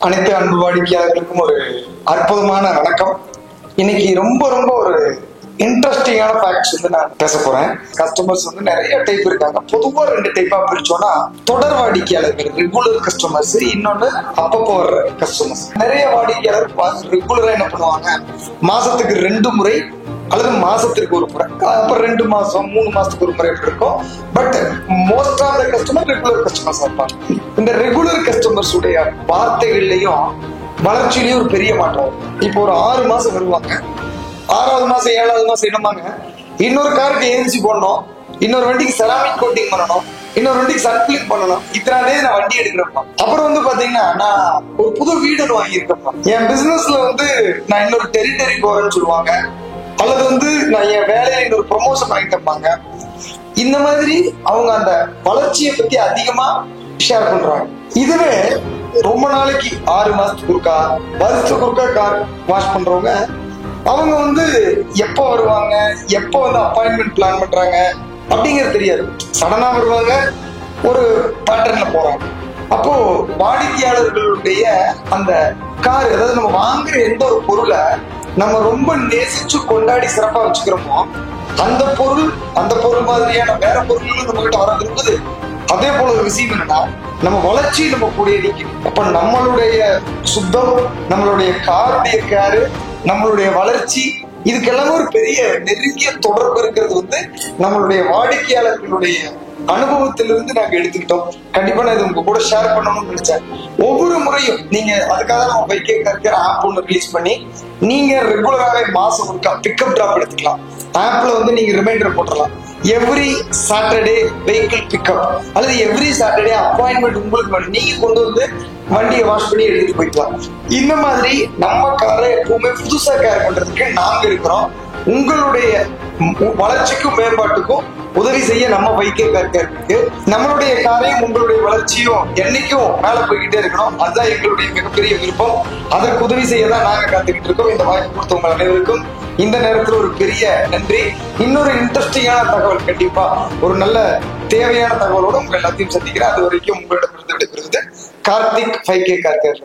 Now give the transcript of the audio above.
அனைத்து அன்பு வாடிக்கையாளர்களுக்கும் ஒரு அற்புதமான வணக்கம். இன்னைக்கு ரொம்ப ரொம்ப ஒரு இன்ட்ரெஸ்டிங்கான ஃபேக்ட்ஸ் நான் பேச போறேன். கஸ்டமர்ஸ் நிறைய டைப் இருக்காங்க. பொதுவா ரெண்டு டைப்பா பிரிச்சோம்னா, தொடர் வாடிக்கையாளர்கள் ரெகுலர் கஸ்டமர்ஸ், இன்னொன்னு அப்பப்போ வர்ற கஸ்டமர்ஸ். நிறைய வாடிக்கையாளர் ரெகுலரா என்ன பண்ணுவாங்க, மாசத்துக்கு 2 முறை அல்லது மாசத்திற்கு ஒரு முறை, அப்புறம் 2 மாசம் 3 மாசத்துக்கு ஒரு முறை இருக்கும். But most of the customer regular customers இருப்பாங்க. இந்த ரெகுலர் கஸ்டமர்ஸ் உடைய வார்த்தைகள்லயும் வளர்ச்சியிலயும் ஒரு பெரிய மாற்றம். இப்போ ஒரு 6 மாசம் வருவாங்க, 6வது மாசம் 7வது மாசம் என்னமாங்க, இன்னொரு காருக்கு ஏசி போடணும், இன்னொரு வண்டிக்கு செராமிக் கோட்டிங் பண்ணணும், இன்னொரு வண்டிக்கு சன்பிளிக் பண்ணணும், இத்தனை நான் வண்டி எடுக்கிறப்ப அப்புறம் பாத்தீங்கன்னா நான் ஒரு புது வீடு வாங்கியிருக்கப்பா, என் பிசினஸ்ல நான் இன்னொரு டெரிட்டரி போறேன்னு சொல்லுவாங்க, அல்லது நான் என் வேலையில இன்னொரு ப்ரொமோஷன் வாங்கிட்டு இருப்பாங்க. இந்த மாதிரி அவங்க அந்த வளர்ச்சியை பத்தி அதிகமா ஷேர் பண்றாங்க. இதுவே ரொம்ப நாளைக்கு 6 மாசத்துக்கு ஒருக்கா, வருஷத்துக்கு ஒருக்கா கார் வாஷ் பண்றவங்க, அவங்க எப்போ வருவாங்க, எப்போ அப்பாயின்மெண்ட் பிளான் பண்றாங்க அப்படிங்கிறது தெரியாது. சடனா வருவாங்க, ஒரு பேட்டர்ன்ல போறாங்க. அப்போ வாடிக்கையாளர்களுடைய அந்த கார், அதாவது நம்ம வாங்குற எந்த ஒரு பொருளை நம்ம ரொம்ப நேசிச்சு கொண்டாடி சிறப்பா வச்சுக்கிறோமோ, அந்த பொருள் மாதிரியான வேற பொருள்களும் நம்ம கிட்ட வர இருக்குது. அதே போல ஒரு விஷயம் என்னன்னா, நம்ம வளர்ச்சி நம்ம கூட நிற்கும். அப்ப நம்மளுடைய சுத்தம், நம்மளுடைய காருடைய கேரு, நம்மளுடைய வளர்ச்சி, இதுக்கெல்லாமே ஒரு பெரிய நெருங்கிய தொடர்பு இருக்கிறது நம்மளுடைய வாடிக்கையாளர்களுடைய அனுபவத்திலிருந்து நாங்க எடுத்துக்கிட்டோம். கண்டிப்பா நான் இது உங்க கூட ஷேர் பண்ணணும்னு நினைச்சேன். ஒவ்வொரு முறையும் நீங்க அதுக்காக நம்ம பைக்கே கற்கிற ஆப் ஒன்று ரிலீஸ் பண்ணி, நீங்க ரெகுலராகவே மாசம் ஒருக்கா பிக்கப் டிராப் எடுத்துக்கலாம். ஆப்ல நீங்க ரிமைண்டர் போட்டுடலாம், எவ்ரி சாட்டர்டே வெஹிக்கிள் பிக்கப், அல்லது எவ்ரி சாட்டர்டே அப்பாயின்மெண்ட் உங்களுக்கு வேணும், நீங்க கொண்டு வண்டியை வாஷ் பண்ணி எடுத்துட்டு போயிக்கலாம். இந்த மாதிரி நம்ம காரை எப்பவுமே புதுசா கேர் பண்றதுக்கு நாங்க இருக்கிறோம். உங்களுடைய வளர்ச்சிக்கும் மேம்பாட்டுக்கும் உதவி செய்ய நம்ம பைக்கே இருக்கு. நம்மளுடைய காரையும் உங்களுடைய வளர்ச்சியும் என்னைக்கும் மேல போய்கிட்டே இருக்கணும். அதுதான் எங்களுடைய மிகப்பெரிய விருப்பம். அதற்கு உதவி செய்ய தான் நாங்க காத்துக்கிட்டு இருக்கோம். இந்த வாய்ப்பு கொடுத்தவங்க அனைவருக்கும் இந்த நேரத்தில் ஒரு பெரிய நன்றி. இன்னொரு இன்ட்ரெஸ்டிங்கான தகவல், கண்டிப்பா ஒரு நல்ல தேவையான தகவலோட உங்க எல்லாத்தையும் சந்திக்கிறேன். அது வரைக்கும் உங்களிடமிருந்து விடைபெறுவது கார்த்திக், 5K கார் கேர்.